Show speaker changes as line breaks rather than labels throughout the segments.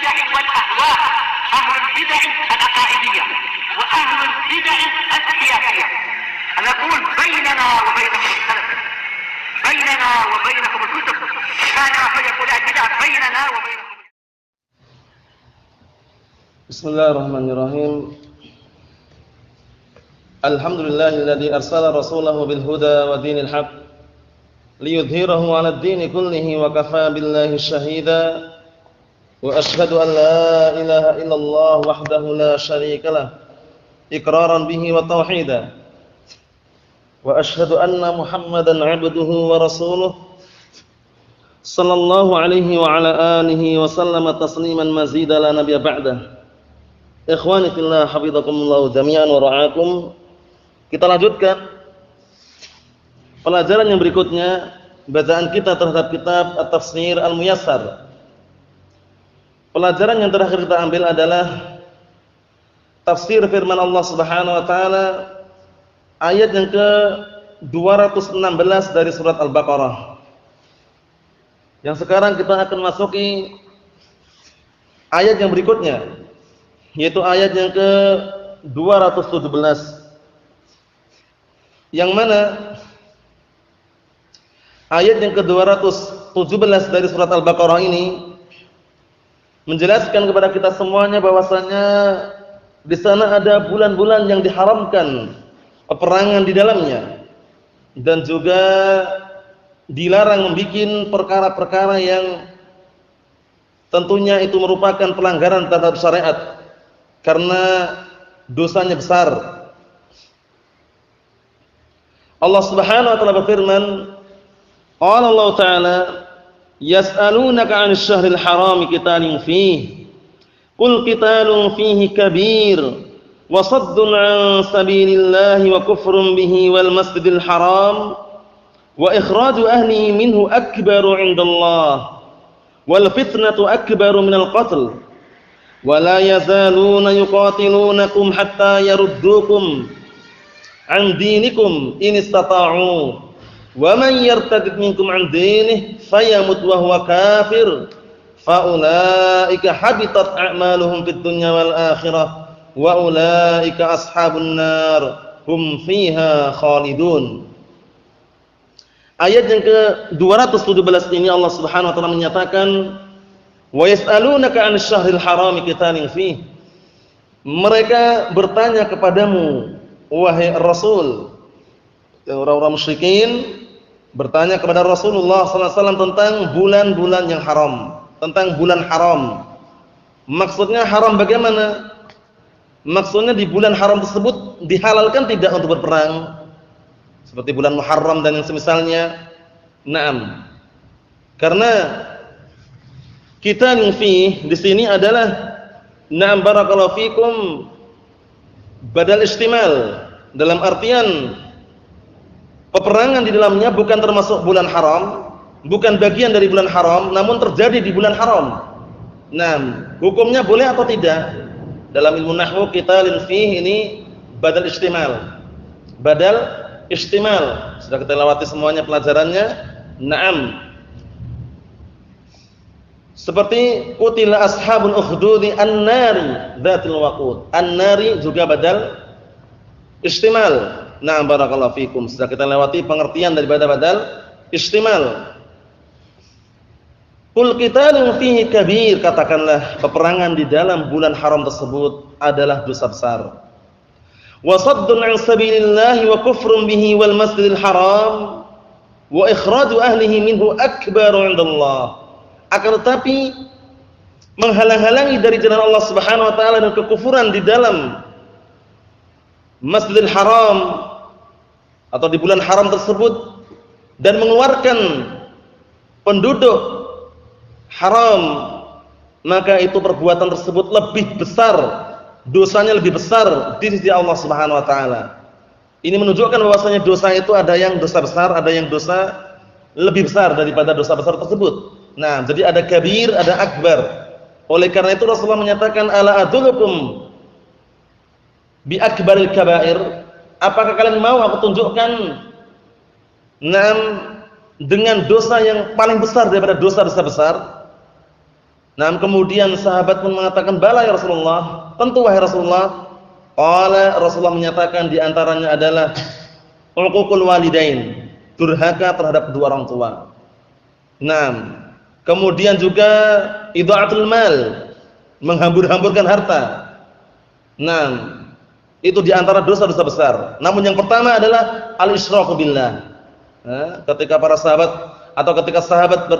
البدع والأهواء، أهل البدع العقائدية وأهل البدع السياسية. نقول بيننا وبينكم السلف، بيننا وبينكم الكتب، كان فيقول البدع بيننا وبينكم.
Bismillahirrahmanirrahim. Alhamdulillahilladzi arsala rasulahu bil huda wa dinil haq liyudhhirahu 'alad dini kullihi wa kafaa billahi shahida. Wa asyhadu an la ilaha illallah wahdahu la syarikalah iqraran bihi wa tauhida. Wa asyhadu anna Muhammadan 'abduhu wa rasuluh sallallahu alaihi wa ala alihi wa sallama tasliman mazida la nabiyya ba'dah. Ikhwani fillah, hafizakumullah jami'an wa ra'akum. Kita lanjutkan pelajaran yang berikutnya, bacaan kita terhadap kitab At-Tafsir Al-Muyassar. Pelajaran yang terakhir kita ambil adalah tafsir firman Allah Subhanahu wa taala ayat yang ke-216 dari surat Al-Baqarah. Yang sekarang kita akan masuki ayat yang berikutnya, yaitu ayat yang ke-217, yang mana ayat yang ke-217 dari surat Al-Baqarah ini menjelaskan kepada kita semuanya bahwasanya di sana ada bulan-bulan yang diharamkan peperangan di dalamnya, dan juga dilarang membuat perkara-perkara yang tentunya itu merupakan pelanggaran terhadap syariat karena dosanya besar. Allah Subhanahu wa taala berfirman, qala Allah taala, yas'alunaka 'anil syahril haram qitalin fihi qul qitalun fihi kabir wa saddun 'an sabilillahi wa kufrun bihi wal masjidil haram wa ikhraju ahlihi minhu akbaru 'indallah wal fitnatu akbaru minal qatl wa la yazaluna yuqatilunakum hatta yaruddukum an dinikum in istata'u wa man yartadid minkum an dinihi fayamut wa huwa kafir fa ulaika habitat a'maluhum fid dunya wal akhirah wa ulaika ashabun nar hum fiha khalidun. Ayat yang ke-217 ini Allah Subhanahu wa taala menyatakan, wa yas'alunaka 'anil syahril haram qitalin fihi. Mereka bertanya kepadamu wahai Rasul, orang-orang musyrikin bertanya kepada Rasulullah sallallahu alaihi wasallam tentang bulan-bulan yang haram, tentang bulan haram. Maksudnya haram bagaimana? Maksudnya di bulan haram tersebut dihalalkan tidak untuk berperang, seperti bulan Muharram dan yang semisalnya. Naam. Karena kita yang di sini adalah na'am barakallahu fikum badal istimal, dalam artian peperangan di dalamnya bukan termasuk bulan haram, bukan bagian dari bulan haram, namun terjadi di bulan haram. Nah, hukumnya boleh atau tidak? Dalam ilmu nahwu qitalin fihi ini badal istimal. Badal istimal. Sudah kita lewati semuanya pelajarannya. Naam. Seperti qutila ashabul ukhdudi an-nari dzatil waqud. An-nari juga badal istimal. Na'am barakallahu fikum. Sudah kita lewati pengertian daripada badal istimal. Qul qitalun fihi kabir, katakanlah peperangan di dalam bulan haram tersebut adalah dosa besar. Wa saddun 'an sabilillahi wa kufrun bihi wal masjidil haram wa ikhraju ahlihi minhu akbaru 'indallah. Akan tetapi menghalang-halangi dari jalan Allah Subhanahu wa taala dan kekufuran di dalam Masjidil Haram atau di bulan haram tersebut dan mengeluarkan penduduk haram, maka itu perbuatan tersebut lebih besar, dosanya lebih besar di sisi Allah Subhanahu wa taala. Ini menunjukkan bahwasanya dosa itu ada yang dosa besar, ada yang dosa lebih besar daripada dosa besar tersebut. Nah, jadi ada kabir, ada akbar. Oleh karena itu Rasulullah menyatakan, ala adullukum bi akbaril kabair. Apakah kalian mau aku tunjukkan dengan dosa yang paling besar daripada dosa-dosa besar? Nah, kemudian sahabat pun mengatakan, "Bala ya Rasulullah." Tentu wahai Rasulullah. Qala, Rasulullah menyatakan di antaranya adalah uququl walidain, durhaka terhadap kedua orang tua. Nah, kemudian juga idha'atul mal, menghambur-hamburkan harta. Nah, itu di antara dosa-dosa besar. Namun yang pertama adalah al-isyraku billah. Ketika para sahabat atau ketika sahabat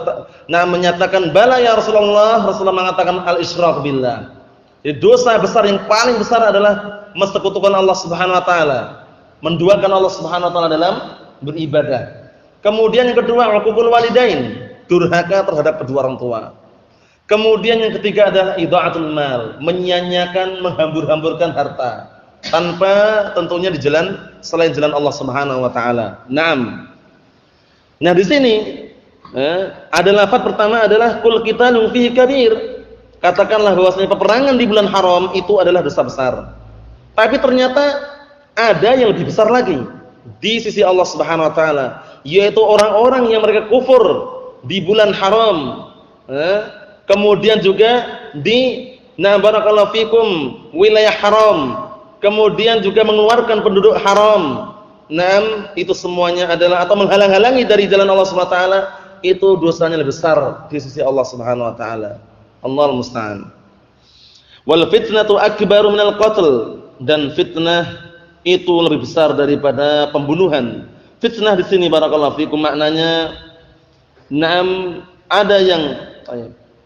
menyatakan bala ya Rasulullah, Rasulullah mengatakan al-isyraku billah. Jadi dosa besar yang paling besar adalah mensekutukan Allah Subhanahu wa taala, menduakan Allah Subhanahu wa taala dalam beribadah. Kemudian yang kedua uququl walidain, durhaka terhadap kedua orang tua. Kemudian yang ketiga adalah idha'atul mal, menyanyiakan, menghambur-hamburkan harta tanpa tentunya di jalan selain jalan Allah Subhanahu wa taala. Naam. Nah, di sini ada lafaz pertama adalah kul qitalun fihi kabir. Katakanlah bahwasanya peperangan di bulan haram itu adalah dosa besar. Tapi ternyata ada yang lebih besar lagi di sisi Allah Subhanahu wa taala, yaitu orang-orang yang mereka kufur di bulan haram. Kemudian juga di barakallahu fikum wilayah haram. Kemudian juga mengeluarkan penduduk haram. Itu semuanya adalah atau menghalang-halangi dari jalan Allah Subhanahu wa taala, itu dosanya lebih besar di sisi Allah Subhanahu wa taala. Allahul musta'an. Wal fitnatu akbaru minal qatl, dan fitnah itu lebih besar daripada pembunuhan. Fitnah di sini barakallahu fikum maknanya ada yang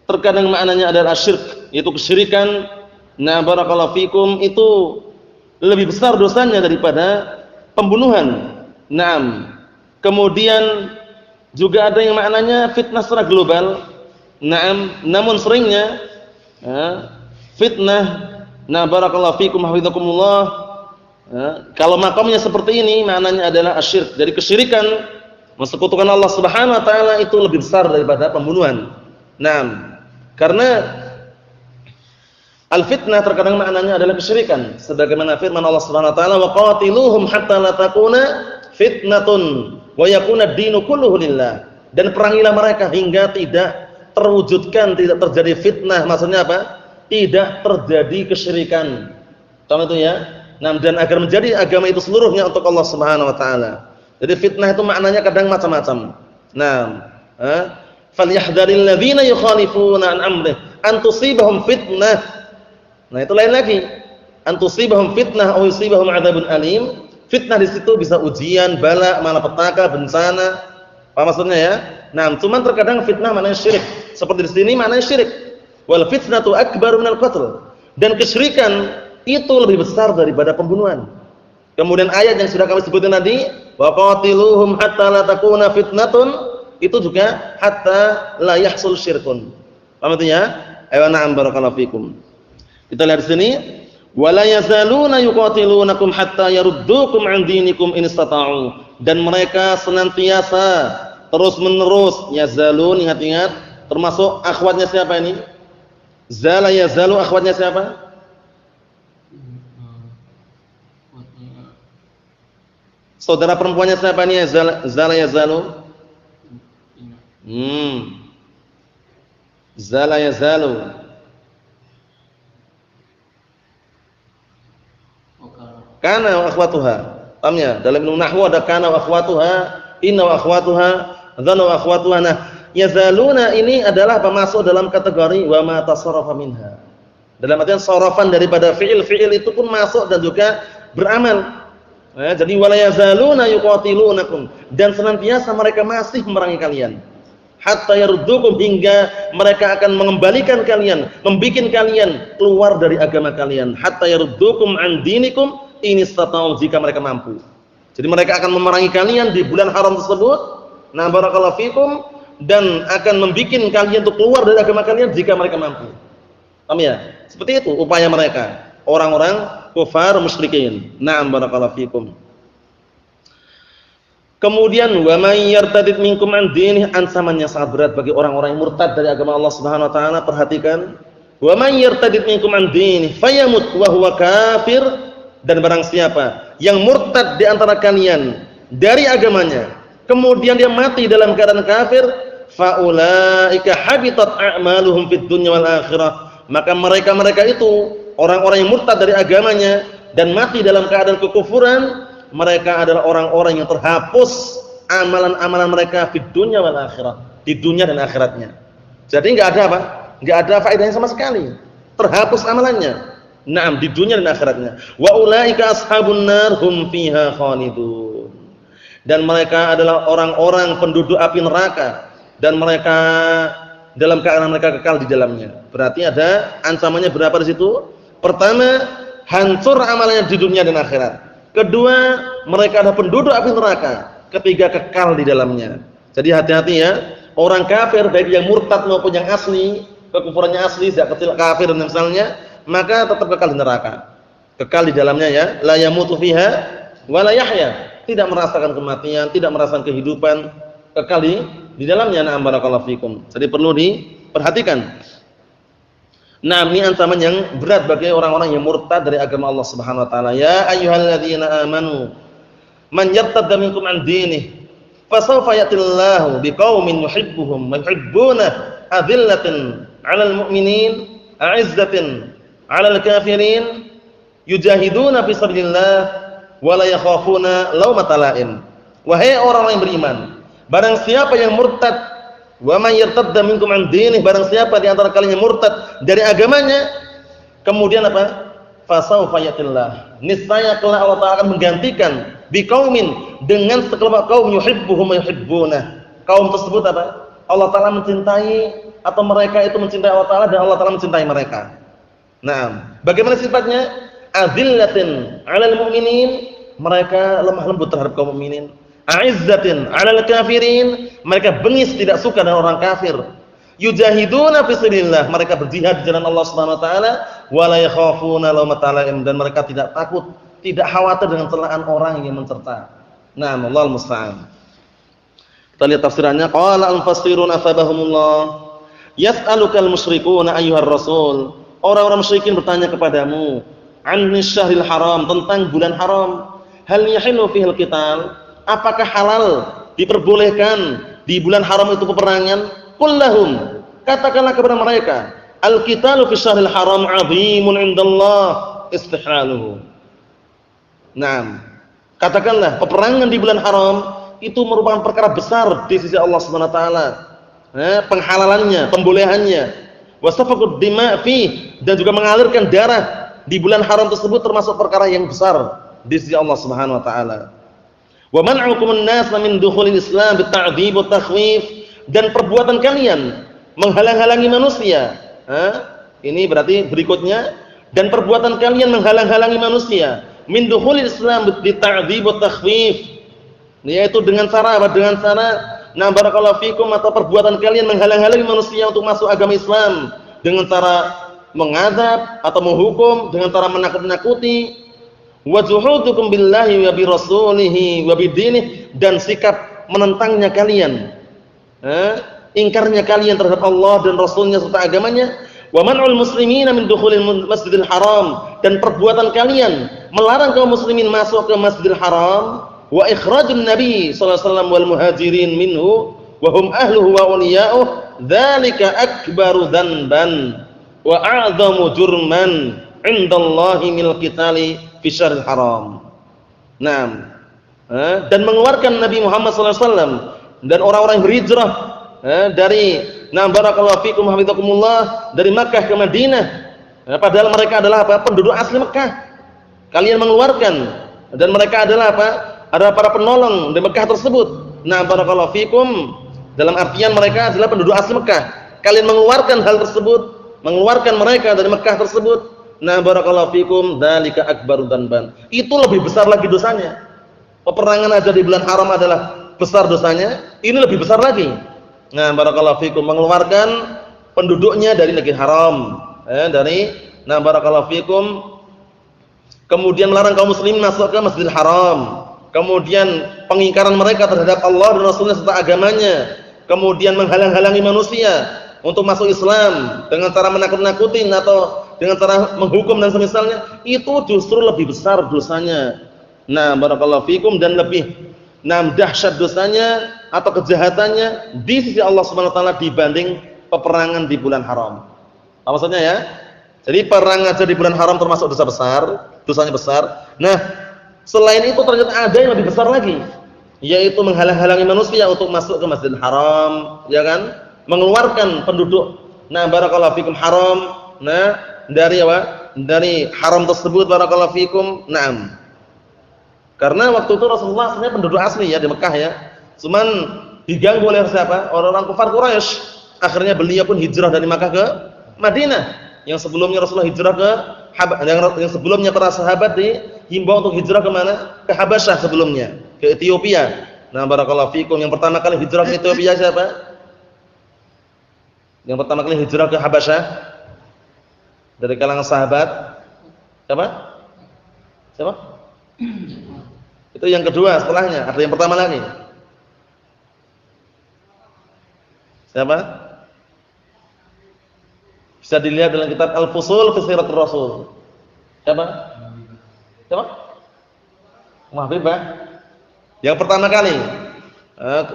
terkadang maknanya adalah syirik, yaitu kesyirikan. Barakallahu fikum itu lebih besar dosanya daripada pembunuhan. Kemudian juga ada yang maknanya fitnah secara global. Namun seringnya fitnah barakallahu fikum hafizakumullah, kalau makamnya seperti ini maknanya adalah asyirik, dari kesyirikan, mensekutukan Allah Subhanahu wa taala itu lebih besar daripada pembunuhan. Karena al-fitnah terkadang maknanya adalah kesyirikan, sebagaimana firman Allah Subhanahu wa taala, wa qatiluhum hatta la takuna fitnatun wa yakuna ad-dinu kulluhu lillah. Dan perangilah mereka hingga tidak terwujudkan, tidak terjadi fitnah. Maksudnya apa? Tidak terjadi kesyirikan. Contoh itu ya. Dan agar menjadi agama itu seluruhnya untuk Allah Subhanahu wa taala. Jadi fitnah itu maknanya kadang macam-macam. Falyahdharil ladzina yukhalifuna an amrih an tusibahum fitnah. Itu lain lagi. An tusibahum fitnah aw yusibahum adzabun alim. Fitnah di situ bisa ujian, bala, malapetaka, bencana. Apa maksudnya ya? Cuman terkadang fitnah maknanya syirik. Seperti di sini maknanya syirik. Wal fitnatu akbaru minal qatl. Dan kesyirikan itu lebih besar daripada pembunuhan. Kemudian ayat yang sudah kami sebutkan tadi, wa qatiluhum hatta la takuna fitnatun, itu juga hatta la yahsul syirkun. Paham itu ya? Ayo na'am barakallahu fikum. Kita lihat di sini, wala yazaluna yuqatilunakum hatta yaruddukum an dinikum in istata'u. Dan mereka senantiasa terus menerus yazalun, ingat-ingat, termasuk akhwatnya siapa ini? Zala yazalu, akhwatnya siapa? Saudara perempuannya siapa ini? Zala yazalu. Zala yazalu. Kana wa akhwatuha. Paham ya? Dalam ilmu nahwu ada kana wa akhwatuha, inna wa akhwatuha, dhanna wa akhwatuha. Yazaluna ini adalah masuk dalam kategori wa ma tasarrafa minha. Dalam artian sarafan daripada fi'il itu pun masuk dan juga beramal. Jadi wala yazaluna yuqatilunakum, dan senantiasa mereka masih memerangi kalian. Hatta yaruddukum, hingga mereka akan mengembalikan kalian, membikin kalian keluar dari agama kalian. Hatta yaruddukum an dinikum in istata'u, jika mereka mampu. Jadi mereka akan memerangi kalian di bulan haram tersebut. Barakallahu fikum, dan akan membikin kalian untuk keluar dari agama kalian jika mereka mampu. Paham ya? Seperti itu upaya mereka, orang-orang kufar musyrikin. Barakallahu fikum. Kemudian wa may yartadid minkum an dinih, ancamannya sangat berat bagi orang-orang yang murtad dari agama Allah Subhanahu wa taala. Perhatikan, wa may yartadid minkum an dinih fayamut wa huwa kafir, dan barang siapa yang murtad di antara kalian dari agamanya, kemudian dia mati dalam keadaan kafir, faulaika habitat a'maluhum fid dunya wal akhirah. Maka mereka-mereka itu orang-orang yang murtad dari agamanya dan mati dalam keadaan kekufuran, mereka adalah orang-orang yang terhapus amalan-amalan mereka fid dunya wal akhirah, di dunia dan akhiratnya. Jadi enggak ada apa? Enggak ada faedahnya sama sekali. Terhapus amalannya. Naam, di dunia dan akhiratnya. Wa ulaika ashabun nar hum fiha khalidun. Dan mereka adalah orang-orang penduduk api neraka dan mereka dalam keadaan mereka kekal di dalamnya. Berarti ada ancamannya berapa di situ? Pertama, hancur amalannya di dunia dan akhirat. Kedua, mereka adalah penduduk api neraka. Ketiga, kekal di dalamnya. Jadi hati-hati ya. Orang kafir baik yang murtad maupun yang asli, kekufurannya asli, sejak kecil kafir dan misalnya, maka tetap kekal di neraka. Kekal di dalamnya ya, la yamutu fiha wa la yahya. Tidak merasakan kematian, tidak merasakan kehidupan, kekal di dalamnya. Na'am barakallahu fikum. Jadi perlu diperhatikan. Nah, ini ancaman yang berat bagi orang-orang yang murtad dari agama Allah Subhanahu wa taala. Ya ayyuhalladzina amanu man yartadda minkum an dinihi fasawfa ya'tillahu biqaumin yuhibbuhum wa yuhibbunah adillatin 'alal mu'minin a'izzatin 'alal kafirin yujahiduna fi sabilillah wa la yakhafuna laumata la'im. Wahai orang-orang yang beriman, barang siapa yang murtad, wa man yartadda minkum an dinihi, barang siapa di antara kalian yang murtad dari agamanya, kemudian apa? Fasawfa ya'tillah, niscaya kelak Allah Ta'ala akan menggantikan biqaumin, dengan sekelompok kaum yuhibbuhum wa yuhibbunah. Kaum tersebut apa? Allah Ta'ala mencintai, atau mereka itu mencintai Allah Ta'ala dan Allah Ta'ala mencintai mereka. Nah, bagaimana sifatnya? Adzillatin 'alal mu'minin, mereka lemah lembut terhadap kaum mukminin. A'izzatin 'alal kafirin, mereka bengis tidak suka dengan orang kafir. Yujahiduna fi sabilillah, mereka berjihad di jalan Allah Subhanahu wa taala, wa la yakhafuna laumata la'im, dan mereka tidak takut, tidak khawatir dengan celaan orang yang mencerca. Nah, Allahu musta'an. Kita lihat tafsirannya. Qala al-mufassirun asabahumullah, yas'alukal musyrikuuna ayyuhar rasul. Orang-orang musyrikin bertanya kepadamu, anis syahril haram, tentang bulan haram. Hal yahilu fihil qital, apakah halal diperbolehkan di bulan haram itu peperangan? Qul lahum, katakanlah kepada mereka, al-qitalu fi syahril haram 'azimun 'indallah istihalaluhu. Nah, katakanlah peperangan di bulan haram itu merupakan perkara besar di sisi Allah Subhanahu wa taala. Penghalalannya, pembolehannya. Wasafaqud dima' fi, dan juga mengalirkan darah di bulan haram tersebut termasuk perkara yang besar di sisi Allah Subhanahu wa taala. Wa man'ukumun nas min dukhulil Islam bita'dzib wa takhwif, dan perbuatan kalian menghalang-halangi manusia. Ini berarti berikutnya, dan perbuatan kalian menghalang-halangi manusia min dukhulil Islam bita'dzib wa takhwif, yaitu dengan cara apa? Dengan cara barakallahu fikum, atau perbuatan kalian menghalang-halangi manusia untuk masuk agama Islam dengan cara mengadab atau menghukum, dengan cara menakut-nakuti. Wa juhudukum billahi wa bi rasulihi wa bidinihi, dan sikap menentangnya kalian, ingkarnya kalian terhadap Allah dan Rasulnya serta agamanya. Wa man'ul muslimina min dukhulil masjidil haram, dan perbuatan kalian melarang kaum muslimin masuk ke Masjidil Haram. Wa ikhrajun nabi sallallahu alaihi wasallam wal muhajirin minhu wa hum ahluhu wa awliya'uh, dzalika akbaru dzanban wa a'dhamu jurman 'indallahi minal qitali fi syahril haram. Naam. Dan mengeluarkan Nabi Muhammad sallallahu alaihi wasallam dan orang-orang yang berhijrah dari barakallahu fikum hafizakumullah, dari Makkah ke Madinah, padahal mereka adalah apa? Penduduk asli Makkah. Kalian mengeluarkan, dan mereka adalah apa? Adalah para penolong di Mekah tersebut. Nah, barakallahu fikum, dalam artian mereka adalah penduduk asli Mekah. Kalian mengeluarkan hal tersebut, mengeluarkan mereka dari Mekah tersebut. Nah, barakallahu fikum, dzalika akbaru dzanban. Itu lebih besar lagi dosanya. Peperangan aja di bulan haram adalah besar dosanya, ini lebih besar lagi. Nah, barakallahu fikum, mengeluarkan penduduknya dari negeri haram, barakallahu fikum, kemudian melarang kaum muslimin masuk ke Masjidil Haram, kemudian pengingkaran mereka terhadap Allah dan Rasulnya serta agamanya, kemudian menghalang-halangi manusia untuk masuk Islam dengan cara menakut-nakutin atau dengan cara menghukum dan semisalnya, itu justru lebih besar dosanya. Nah, barakallahu fikum, dan lebih dahsyat dosanya atau kejahatannya di sisi Allah Subhanahu wa taala dibanding peperangan di bulan haram. Apa maksudnya ya? Jadi perang aja di bulan haram termasuk dosa besar, dosanya besar. Nah, selain itu ternyata ada yang lebih besar lagi, yaitu menghalang-halangi manusia untuk masuk ke Masjidil Haram, ya kan? Mengeluarkan penduduk barakallahu fikum haram, dari apa? Dari haram tersebut barakallahu fikum. Naam. Karena waktu itu Rasulullah sebenarnya penduduk asli ya di Mekah ya. Cuman diganggu oleh siapa? Orang-orang kafir Quraisy. Akhirnya beliau pun hijrah dari Makkah ke Madinah. Yang sebelumnya Rasulullah hijrah ke yang sebelumnya para sahabat dihimbau untuk hijrah ke mana? Ke Habasyah sebelumnya, ke Ethiopia. Nah, barakallahu fikum, yang pertama kali hijrah ke Ethiopia siapa? Yang pertama kali hijrah ke Habasyah dari kalangan sahabat siapa? Siapa? Itu yang kedua setelahnya, ada yang pertama lagi. Siapa? Bisa dilihat dalam kitab Al-Fusul fi Siratul Rasul. Siapa? Siapa? Habibah. Yang pertama kali.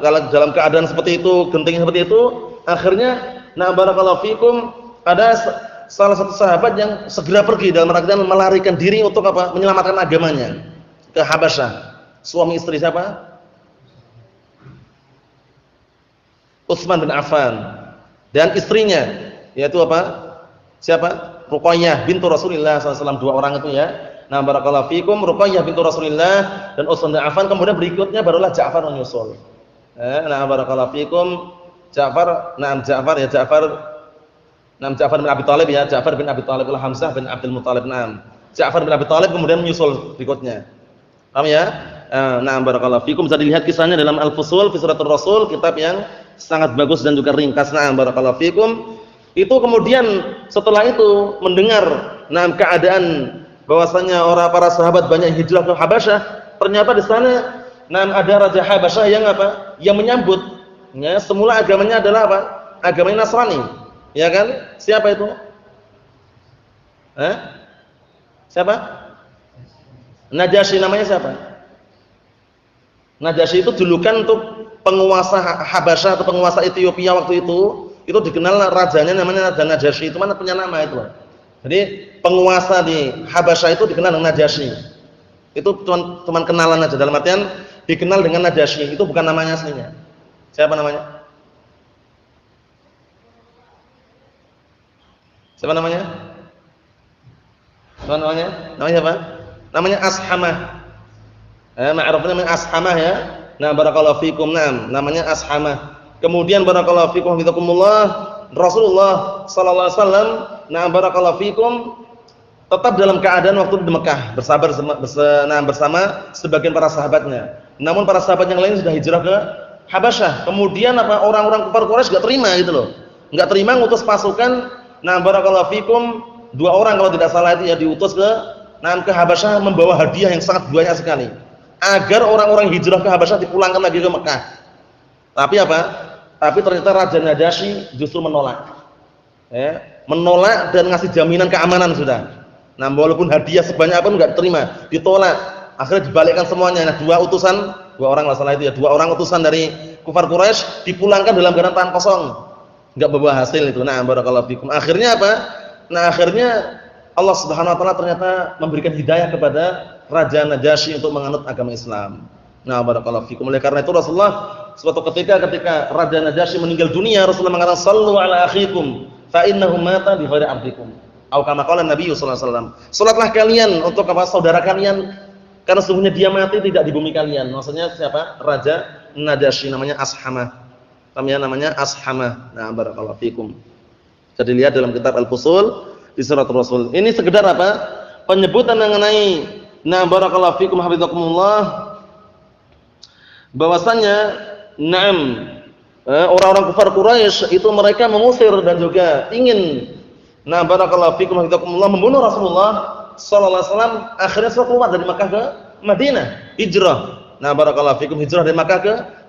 Kalau dalam keadaan seperti itu, genting seperti itu, akhirnya barakallahu fikum, ada salah satu sahabat yang segera pergi dalam artian melarikan diri untuk apa? Menyelamatkan agamanya ke Habasyah. Suami istri siapa? Utsman bin Affan. Dan istrinya yaitu apa? Siapa? Ruqayyah bintu Rasulullah SAW, dua orang itu ya. Nah, barakallahu fikum, Ruqayyah bintu Rasulullah dan Utsman bin Affan, kemudian berikutnya barulah Ja'far menyusul. Nah, barakallahu fikum, Ja'far bin Abi Thalib ya, Ja'far bin Abi Thalib al-Hamzah bin Abdul Muthalib. Ja'far bin Abi Thalib kemudian menyusul berikutnya. Paham ya? Nah, barakallahu fikum, bisa dilihat kisahnya dalam Al-Fusul fi Siratul Rasul, kitab yang sangat bagus dan juga ringkas. Nah, barakallahu fikum. Itu kemudian setelah itu mendengar keadaan bahwasanya orang para sahabat banyak hijrah ke Habasyah, ternyata di sana ada raja Habasyah yang apa? Yang menyambut. Ya, semula agamanya adalah apa? Agamanya Nasrani. Ya kan? Siapa itu? Siapa? Najasyi, namanya siapa? Najasyi itu julukan untuk penguasa Habasyah atau penguasa Ethiopia waktu itu dikenal rajanya namanya Raja Najasyi, itu mana punya nama itu. Jadi penguasa di Habasyah itu dikenal dengan Najasyi. Itu cuma kenalan aja, dalam artian dikenal dengan Najasyi, itu bukan namanya aslinya. Siapa namanya? Siapa namanya? Siapa namanya? Namanya siapa? Namanya Ashamah. Ma'rufnya namanya Ashamah ya. Nah, barakallahu fikum. Namanya Ashamah. Kemudian barakallahu fikum hafizakumullah, Rasulullah sallallahu alaihi wasallam barakallahu fikum tetap dalam keadaan waktu di Mekah bersabar bersama sebagian para sahabatnya. Namun para sahabat yang lain sudah hijrah ke Habasyah. Kemudian apa, orang-orang kafir Quraisy enggak terima gitu loh. Enggak terima ngutus pasukan barakallahu fikum, dua orang kalau tidak salah itu ya, diutus ke Habasyah membawa hadiah yang sangat banyak sekali agar orang-orang hijrah ke Habasyah dipulangkan lagi ke Mekah. Tapi apa? Tapi ternyata Raja Najasyi justru menolak. Menolak dan ngasih jaminan keamanan sudah. Nah, walaupun hadiah sebanyak apapun enggak terima, ditolak. Akhirnya dibalikkan semuanya. Nah, dua orang enggak salah itu ya, dua orang utusan dari kufar Quraisy dipulangkan dalam keadaan tangan kosong. Enggak membawa hasil itu. Nah, barakallahu fikum. Akhirnya apa? Nah, akhirnya Allah Subhanahu wa taala ternyata memberikan hidayah kepada Raja Najasyi untuk menganut agama Islam. Nah, barakallahu fikum. Oleh karena itu Rasulullah suatu ketika Raja Najasyi meninggal dunia, Rasulullah mengatakan sallu ala akhikum fa innahu mata bi ghairi abdikum. Atau kama qala Nabi sallallahu alaihi wasallam. Salatlah kalian untuk apa? Saudara kalian, karena sesungguhnya dia mati tidak di bumi kalian. Maksudnya siapa? Raja Najasyi, namanya Ashamah. Namanya Ashamah. Nah, barakallahu fikum. Jadi lihat dalam kitab Al-Fusul di Siratul Rasul. Ini sekedar apa? Penyebutan mengenai barakallahu fikum hafizakumullah, bahwasanya orang-orang kafir Quraisy itu mereka mengusir dan juga ingin barakallahu fikum hafizakumullah membunuh Rasulullah sallallahu alaihi wasallam. Akhirnya keluar dari Makkah ke Madinah, hijrah. Barakallahu fikum, hijrah dari Makkah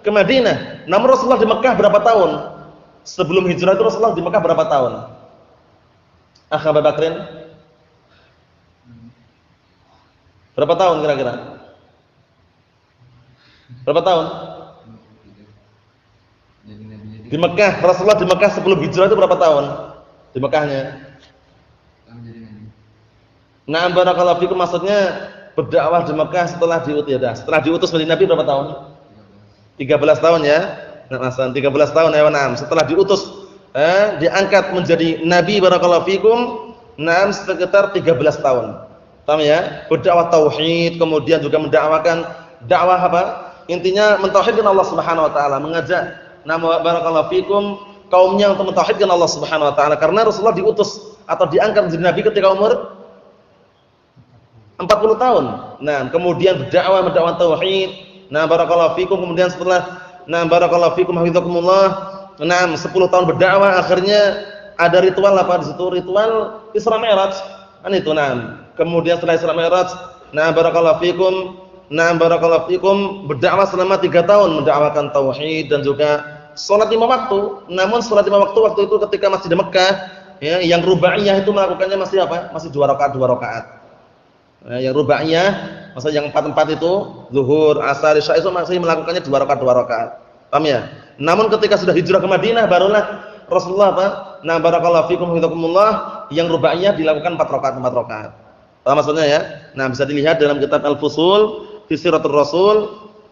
ke Madinah. Namun Rasulullah di Makkah berapa tahun? Sebelum hijrah itu Rasulullah di Makkah berapa tahun? Abu Bakrin? Berapa tahun kira-kira? Berapa tahun? Di Mekah, Rasulullah di Mekah sebelum hijrah itu berapa tahun? Di Mekahnya? Nah, barakallahu fikum, maksudnya berdakwah di Mekah setelah diutus ya. Setelah diutus menjadi nabi berapa tahun? 13 tahun ya. Nah, 13 tahun ya, nah, setelah diutus diangkat menjadi nabi barakallahu fikum, nah sekitar 13 tahun. Paham ya? Berdakwah tauhid, kemudian juga mendakwakan dakwah apa? Intinya mentauhidkan Allah Subhanahu wa taala, mengajak barakallahu fikum kaumnya untuk mentauhidkan Allah Subhanahu wa taala, karena Rasulullah diutus atau diangkat menjadi nabi ketika umur 40 tahun. Nah, kemudian mendakwah tauhid. Nah, barakallahu fikum, kemudian setelah barakallahu fikum hafizakumullah, 10 tahun berdakwah, akhirnya ada ritual apa di situ? Ritual Isra Mi'raj. Kan itu, kemudian setelah Isra Mi'raj, barakallahu fikum berdakwah selama 3 tahun, mendakwakan tauhid dan juga salat 5 waktu. Namun salat 5 waktu itu ketika masih di Mekah, ya, yang rubaiyah itu melakukannya masih apa? Masih 2 rakaat. Yang rubaiyah, maksudnya yang 4 itu zuhur, asar, isya itu masih melakukannya 2 rakaat. Paham ya? Namun ketika sudah hijrah ke Madinah, barulah Rasulullah apa? Barakallahu fikum hafizakumullah, yang rubaiyah dilakukan 4 rakaat. Paham maksudnya ya? Bisa dilihat dalam kitab Al-Fusul fi Siratul Rasul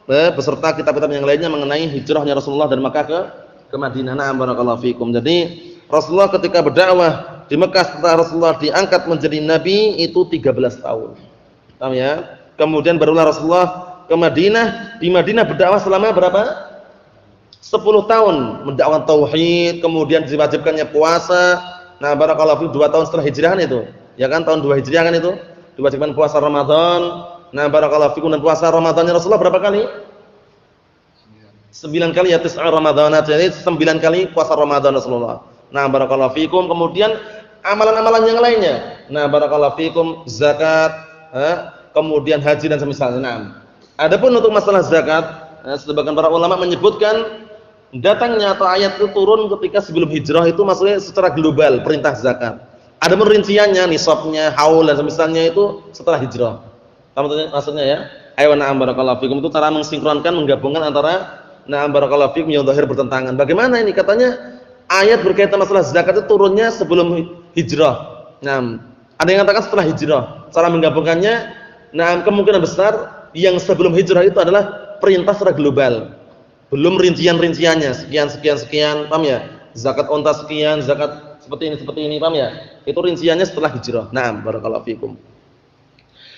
beserta kitab-kitab yang lainnya mengenai hijrahnya Rasulullah dari Makkah ke Madinah. Barakallahu fikum. Jadi Rasulullah ketika berdakwah di Mekah setelah Rasulullah diangkat menjadi nabi itu 13 tahun. Paham ya? Kemudian barulah Rasulullah ke Madinah, di Madinah berdakwah selama berapa? 10 tahun mendakwakan tauhid, kemudian diwajibkannya puasa. Barakallahu fikum, 2 tahun setelah hijrahan itu. Ya kan, tahun 2 Hijriah kan itu diwajibkan puasa Ramadan. Barakallahu fikum, dan puasa Ramadannya Rasulullah berapa kali? 9 kali ya, 9 Ramadanat. Jadi 9 kali puasa Ramadan Rasulullah. Barakallahu fikum, kemudian amalan-amalan yang lainnya. Barakallahu fikum, zakat, kemudian haji dan semisalnya. Adapun untuk masalah zakat, sebagian para ulama menyebutkan datangnya atau ayat itu turun ketika sebelum hijrah, itu maksudnya secara global perintah zakat. Adapun rinciannya, nisabnya, haul dan semisalnya itu setelah hijrah. Maksudnya ya? Ayo barakallahu fikum, itu cara mensinkronkan, menggabungkan antara barakallahu fikum yang zahir bertentangan. Bagaimana ini? Katanya ayat berkaitan masalah zakat itu turunnya sebelum hijrah. Ada yang mengatakan setelah hijrah. Cara menggabungkannya, kemungkinan besar yang sebelum hijrah itu adalah perintah secara global. Belum rincian-rinciannya, sekian, paham ya? Zakat unta sekian, zakat seperti ini, paham ya? Itu rinciannya setelah hijrah. Barakallahu fikum.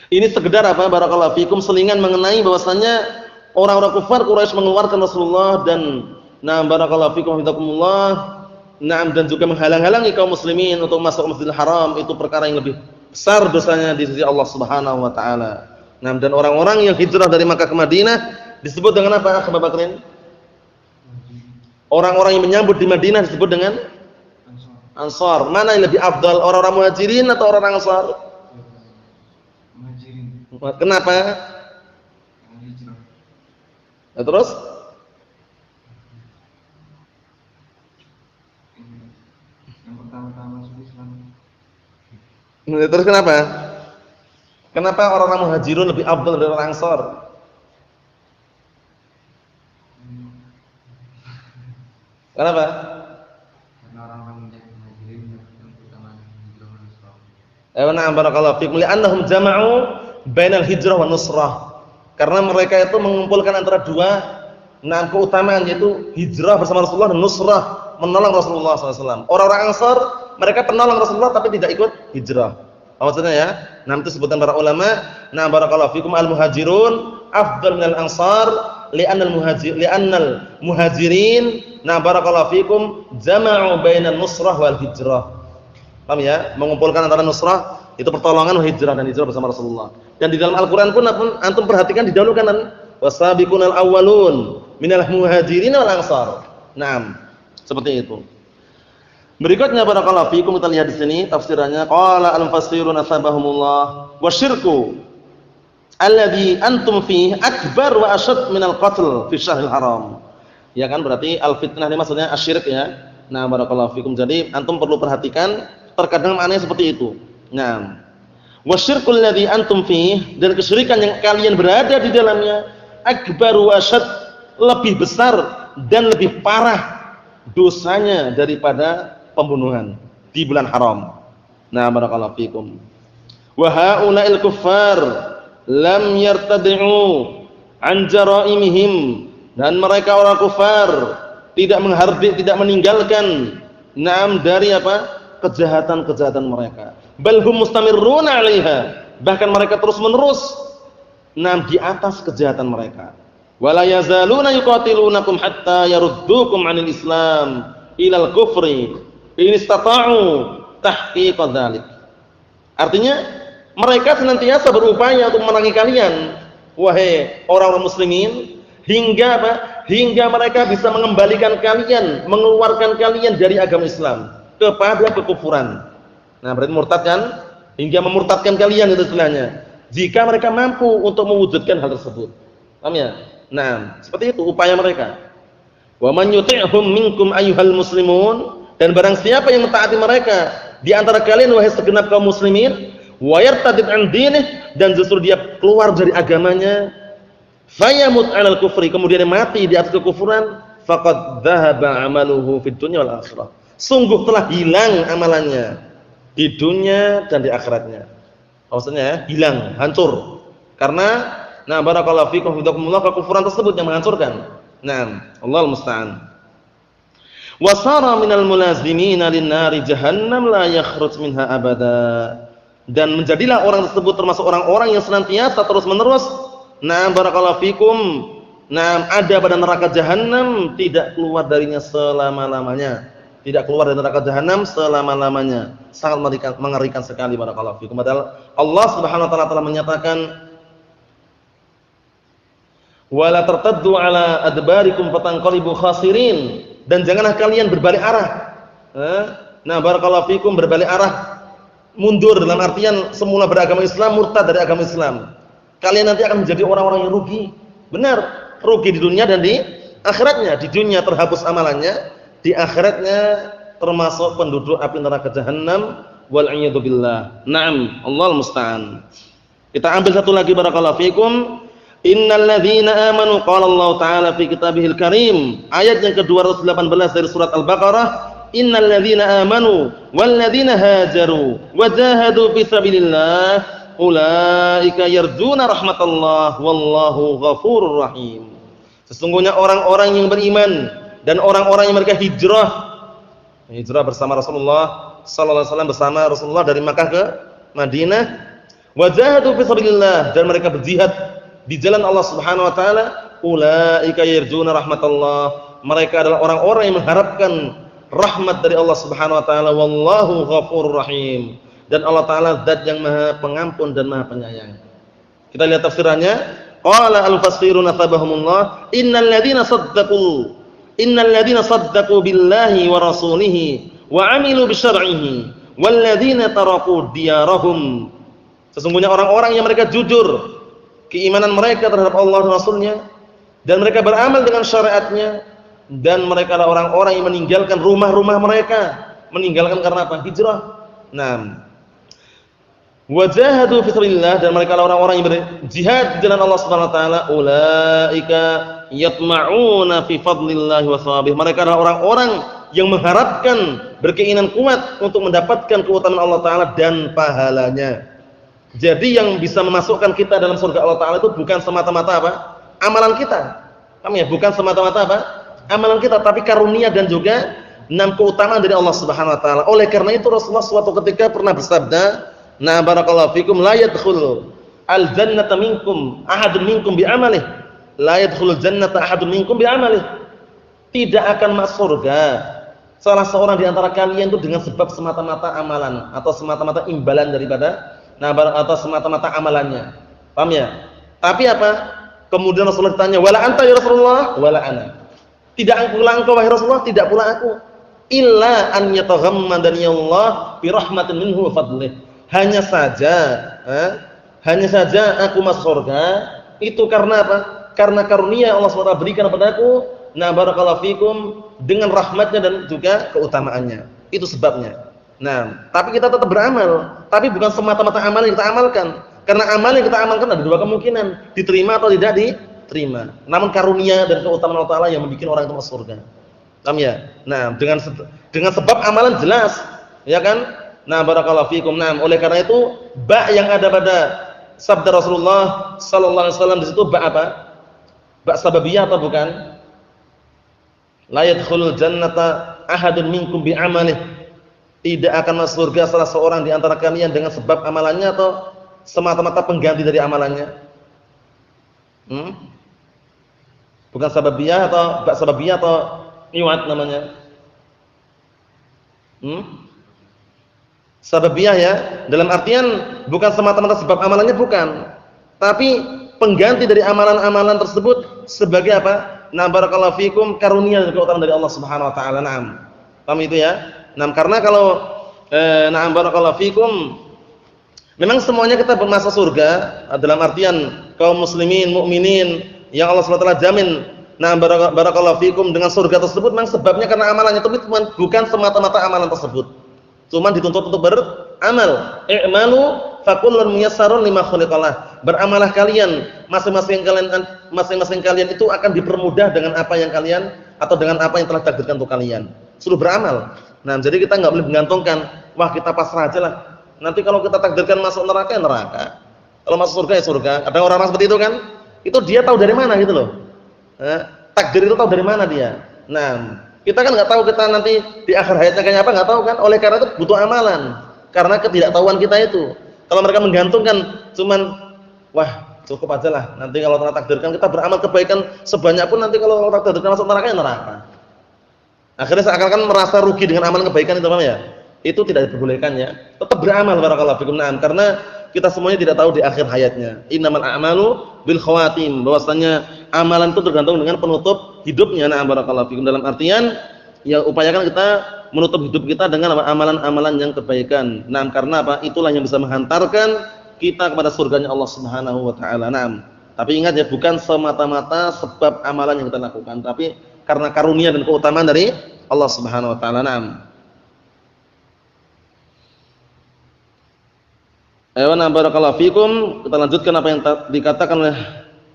Ini sekedar apa? Barakallahu fikum, selingan mengenai bahwasannya orang-orang kufar Quraisy mengeluarkan Rasulullah dan barakallahu fikum hafizakumullah, dan juga menghalang-halangi kaum muslimin untuk masuk ke Masjidil Haram, itu perkara yang lebih besar dosanya di sisi Allah Subhanahu wa taala. Dan orang-orang yang hijrah dari Makkah ke Madinah disebut dengan apa, Abu Bakrin? Orang-orang yang menyambut di Madinah disebut dengan Ansar. Mana yang lebih afdal, orang-orang Muhajirin atau orang-orang Ansar?
Muhajirin.
Kenapa? Terus? Terus kenapa? Kenapa orang-orang Muhajirun lebih afdal dari orang Ansar? Kenapa?
Karena orang-orang Muhajirin yang pertama hijrah dan nusrah.
Barakallahu fikum, li'annahum jama'u bainal hijrah wan nusrah. Karena mereka itu mengumpulkan antara dua keutamaan, yaitu hijrah bersama Rasulullah dan nusrah, menolong Rasulullah SAW. Orang-orang Ansar mereka penolong Rasulullah tapi tidak ikut hijrah. Maksudnya ya, itu sebutan para ulama. Barakallahu fikum, al-muhajirun afdal minal ansar li'annal muhajirin barakallahu fikum jama'u bainan nusrah wal hijrah. Paham ya? Mengumpulkan antara nusrah itu pertolongan, hijrah dan hijrah bersama Rasulullah. Dan di dalam Al-Qur'an pun antum perhatikan didahulukan wasabiqunal awwalun minal muhajirin wal ansar. Seperti itu. Berikutnya barakallahu fikum, kita lihat di sini tafsirannya. Qala al-mufassirun asbahumullah wa syirku alladhi antum fihi akbar wa asyad minal qatl fi syahril haram. Ya kan, berarti al-fitnah ini maksudnya asyirik ya. Barakallahu fikum. Jadi antum perlu perhatikan, terkadang maknanya seperti itu. Wa syirkul ladzi antum fihi, dan kesyirikan yang kalian berada di dalamnya akbaru asyad, lebih besar dan lebih parah dosanya daripada pembunuhan di bulan haram. Nah, barakallahu fikum. Wa haula'il kuffar lam yartadi'u an jaraimihim, dan mereka orang kufar tidak menghardik, tidak meninggalkan dari kejahatan-kejahatan mereka. Bal hum mustamirruna 'alaiha, bahkan mereka terus-menerus di atas kejahatan mereka. Wala yazaluna yuqatilunakum hatta yaruddukum 'anil Islam ilal kufri in istata'u tahqiqa dzalik. Artinya mereka senantiasa berupaya untuk memerangi kalian, wahai orang-orang muslimin, hingga hingga mereka bisa mengembalikan kalian, mengeluarkan kalian dari agama Islam kepada kekufuran. Nah, berarti murtad kan? Hingga memurtadkan kalian itu istilahnya. Jika mereka mampu untuk mewujudkan hal tersebut. Paham ya? Nah, seperti itu upaya mereka. Wa man yuti'hum minkum ayyuhal muslimun, dan barang siapa yang mentaati mereka di antara kalian wahai segenap kaum muslimin, wa yartadid an dinih, dan justru dia keluar dari agamanya, fayamut 'alal kufri, kemudian dia mati di atas kekufuran, faqad dhahaba 'amaluhu fid dunya wal akhirah. Sungguh telah hilang amalannya di dunia dan di akhiratnya. Maksudnya hilang, hancur. Karena barakallahu fikum hidakumullah, kekufuran tersebut yang menghancurkan. Allahul musta'an. Wa sara minal mulazimina lin-nari jahannam la yakhruj minha abada. Dan menjadilah orang tersebut termasuk orang-orang yang senantiasa terus-menerus barakallahu fikum ada pada neraka jahanam, tidak keluar darinya selama-lamanya. Tidak keluar dari neraka jahanam selama-lamanya. Sangat mengerikan sekali, barakallahu fikum. Padahal Allah Subhanahu wa taala telah menyatakan, wala tartaddu ala adbarikum fatanqalibu khasirin, dan janganlah kalian berbalik arah. Barakallahu fikum, berbalik arah, mundur dalam artian semula beragama Islam murtad dari agama Islam. Kalian nanti akan menjadi orang-orang yang rugi. Benar, rugi di dunia dan di akhiratnya. Di dunia terhapus amalannya, di akhiratnya termasuk penduduk api neraka jahanam, wal a'yadu billah. Allahul musta'an. Kita ambil satu lagi, barakallahu fikum. Innal ladzina amanu, qala Allah taala fi kitabihil karim, ayat yang ke-218 dari surat Al-Baqarah, innal ladzina amanu wal ladzina hajaru wa jahadu fi sabilillah ulaika yarjuna rahmatallah wallahu ghafurur rahim. Sesungguhnya orang-orang yang beriman dan orang-orang yang mereka hijrah bersama Rasulullah sallallahu alaihi wasallam, bersama Rasulullah dari Makkah ke Madinah, wa jahadu fi sabilillah, dan mereka berjihad di jalan Allah Subhanahu wa taala, ulaika yarjuna rahmatallah, mereka adalah orang-orang yang mengharapkan rahmat dari Allah Subhanahu wa taala, wallahu ghafurur rahim, dan Allah taala zat yang Maha Pengampun dan Maha Penyayang. Kita lihat tafsirannya. Qala al-fasirun athabahumullah, innal ladzina saddaqu billahi wa rasulihi wa 'amilu bi syar'ihi wal ladzina taraku diyarahum. Sesungguhnya orang-orang yang mereka jujur keimanan mereka terhadap Allah dan Rasulnya, dan mereka beramal dengan syariatnya, dan mereka adalah orang-orang yang meninggalkan rumah-rumah mereka. Meninggalkan karena apa? Hijrah. Wajahadu fi sabilillah, dan mereka adalah orang-orang yang berjihad di jalan Allah Subhanahu wa taala. Ulaika yatma'una fi fadlillah wa thawabih. Mereka adalah orang-orang yang mengharapkan, berkeinginan kuat untuk mendapatkan keutamaan Allah taala dan pahalanya. Jadi yang bisa memasukkan kita dalam surga Allah taala itu bukan semata-mata amalan kita. Paham ya? Bukan semata-mata amalan kita, tapi karunia dan juga keutamaan dari Allah Subhanahu wa taala. Oleh karena itu Rasulullah suatu ketika pernah bersabda, barakallahu fikum, la yadkhul al-jannata minkum ahadun minkum bi amalih. La yadkhulul jannata ahadun minkum bi amalih. Tidak akan masuk surga salah seorang di antara kalian itu dengan sebab semata-mata amalan atau semata-mata imbalan daripada atau semata-mata amalannya. Paham ya? Tapi apa? Kemudian Rasulullah tanya, wala anta ya Rasulullah? Wala ana. Tidak pula engkau wahai Rasulullah, tidak pula aku. Illa an yataghammadani Allah bi rahmatin minhu wa fadlih. Hanya saja aku masuk surga itu karena apa? Karena karunia Allah SWT berikan kepada aku, barakallahu fikum, dengan rahmatnya dan juga keutamaannya. Itu sebabnya. Tapi kita tetap beramal, tapi bukan semata-mata amal yang kita amalkan. Karena amal yang kita amalkan ada dua kemungkinan, diterima atau tidak terima. Namun karunia dan keutamaan Allah Ta'ala yang membuat orang itu masuk surga. Paham ya? Nah, dengan sebab amalan jelas, ya kan? Nah, barakallahu fikum. Nah, oleh karena itu ba yang ada pada sabda Rasulullah sallallahu alaihi wasallam di situ ba apa? Ba sababiyah atau bukan? La yadkhulul jannata ahadun minkum bi amalih. Tidak akan masuk surga salah seorang di antara kalian dengan sebab amalannya atau semata-mata pengganti dari amalannya. Bukan sababiyah atau ba sababiyah atau iwat namanya. Sababiyah ya, dalam artian bukan semata-mata sebab amalannya bukan, tapi pengganti dari amalan-amalan tersebut sebagai apa? Nah, barakallahu fikum, karunia dan keutamaan dari Allah Subhanahu wa taala. Naam. Paham itu ya? Nah, karena kalau na'am barakallahu fikum, memang semuanya kita bermasuk surga dalam artian kaum muslimin, mukminin yang Allah Subhanahu wa taala jamin. Nah, barakallahu fikum, dengan surga tersebut memang sebabnya karena amalannya, tapi bukan semata-mata amalan tersebut. Cuma dituntut untuk beramal. I'malu fakullun muyassarun lima khuliqalah. Beramalah kalian, masing-masing kalian itu akan dipermudah dengan apa yang kalian atau dengan apa yang telah takdirkan untuk kalian. Suruh beramal. Nah, jadi kita enggak boleh menggantungkan, wah kita pasrah aja lah. Nanti kalau kita takdirkan masuk neraka ya neraka. Kalau masuk surga ya surga. Ada orang-orang seperti itu kan? Itu dia tahu dari mana gitu loh. Takdir itu tahu dari mana dia. Nah, kita kan nggak tahu kita nanti di akhir hayatnya kayak apa, nggak tahu kan. Oleh karena itu butuh amalan. Karena ketidaktahuan kita itu. Kalau mereka menggantungkan cuman wah cukup aja lah. Nanti kalau Allah takdirkan kita beramal kebaikan sebanyak pun, nanti kalau Allah takdirkan masuk neraka ya neraka. Akhirnya seakan-akan merasa rugi dengan amalan kebaikan itu, paham ya? Itu tidak diperbolehkan ya. Tetap beramal barakallahu fikum. Naam, karena kita semuanya tidak tahu di akhir hayatnya. Innamal a'malu bil khawatim. Bahwasanya amalan itu tergantung dengan penutup hidupnya. Nah, barakallahu fikum, dalam artian ya upayakan kita menutup hidup kita dengan amalan-amalan yang kebaikan. Nah, karena apa? Itulah yang bisa menghantarkan kita kepada surganya Allah Subhanahu wa taala. Nah, tapi ingat ya, bukan semata-mata sebab amalan yang kita lakukan, tapi karena karunia dan keutamaan dari Allah Subhanahu wa taala. Nah, ayo barakallahu fikum, kita lanjutkan apa yang dikatakan oleh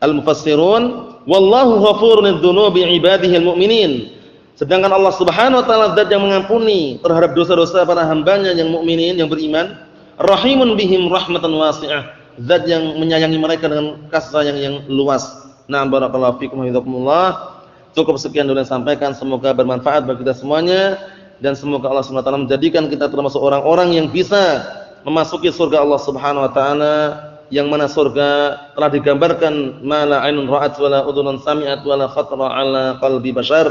al-mufassirun, wallahu ghafurun lidzunubi ibadihi al-mu'minin. Sedangkan Allah Subhanahu wa taala zat yang mengampuni terhadap dosa-dosa para hambanya yang mukminin, yang beriman, rahimun bihim rahmatan wasi'ah, zat yang menyayangi mereka dengan kasih sayang yang luas. Nah, barakallahu fikum hafizakumullah. Cukup sekian dulu yang sampaikan, semoga bermanfaat bagi kita semuanya dan semoga Allah Subhanahu wa taala menjadikan kita termasuk orang-orang yang bisa memasuki surga Allah Subhanahu wa taala, yang mana surga telah digambarkan mala ainun ra'at wala udhunun sami'at wala khatara ala qalbi bashar.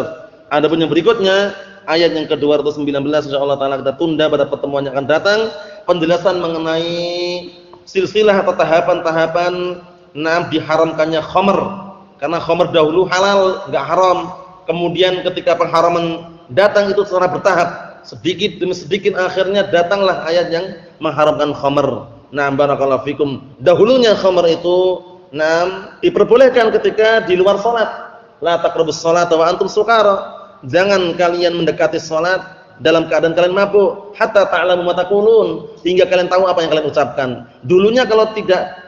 Adapun yang berikutnya ayat yang ke-219 insyaallah taala kita tunda pada pertemuan yang akan datang, penjelasan mengenai silsilah atau tahapan-tahapan diharamkannya khamr. Karena khamr dahulu halal, enggak haram. Kemudian ketika pengharaman datang itu secara bertahap, sedikit demi sedikit akhirnya datanglah ayat yang mengharamkan khamr. Nah, barakallahu fikum. Dahulunya khamr itu diperbolehkan ketika di luar salat. La taqrabus salata wa antum sukara. Jangan kalian mendekati salat dalam keadaan kalian mabuk, hatta ta'lamu ma taqulun, hingga kalian tahu apa yang kalian ucapkan. Dulunya kalau tidak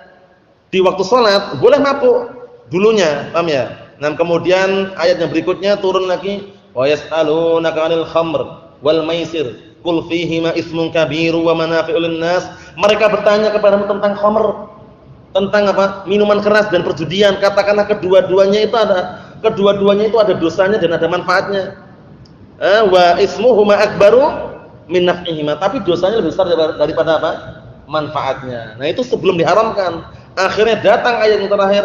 di waktu salat boleh mabuk dulunya, paham ya? Nah, kemudian ayat yang berikutnya turun lagi, wa yas'alunaka 'anil khamr wal maisir qul fihima ismun kabiru wa manafi'u lin-nas. Mereka bertanya kepadamu tentang khamr, tentang apa? Minuman keras dan perjudian. Katakanlah kedua-duanya itu ada dosanya dan ada manfaatnya. Wa ismuhuma akbaru min naf'ihima. Tapi dosanya lebih besar daripada apa? Manfaatnya. Nah, itu sebelum diharamkan. Akhirnya datang ayat yang terakhir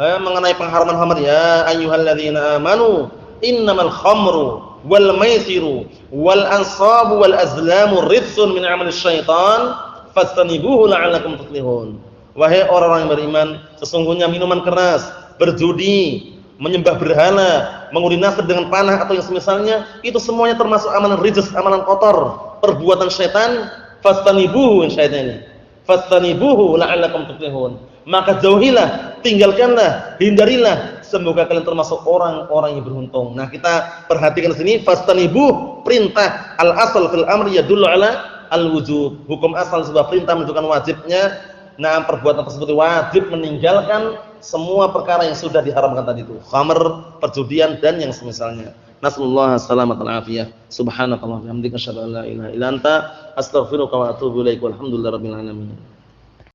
mengenai pengharaman khamr, ya ayyuhalladzina amanu innamal khamru wal maisiru wal ansabu wal azlamu ridsun min 'amalis syaitan fastanibuhu la'allakum tuflihun. Wahai orang-orang yang beriman, sesungguhnya minuman keras, berjudi, menyembah berhala, mengundi nasab dengan panah atau yang semisalnya, itu semuanya termasuk amalan rijs, amalan kotor, perbuatan syaitan. Fastanibuhu, syaitan ini. Fastanibuhu la'allakum tuflihun. Maka jauhilah, tinggalkanlah, hindarilah, semoga kalian termasuk orang-orang yang beruntung. Nah, kita perhatikan di sini, fastanibuh, perintah, al-asal fil amri yadullu ala al-wujub. Hukum asal sebuah perintah menunjukkan wajibnya. Nah, perbuatan tersebut wajib meninggalkan semua perkara yang sudah diharamkan tadi itu. Khamr, perjudian dan yang semisalnya. Nasallallahu alaihi afiyah. Subhanakallahumma wa bihamdika asyhadu an la ilaha illa anta astaghfiruka wa atubu ilaik. Walhamdulillahirabbil alamin.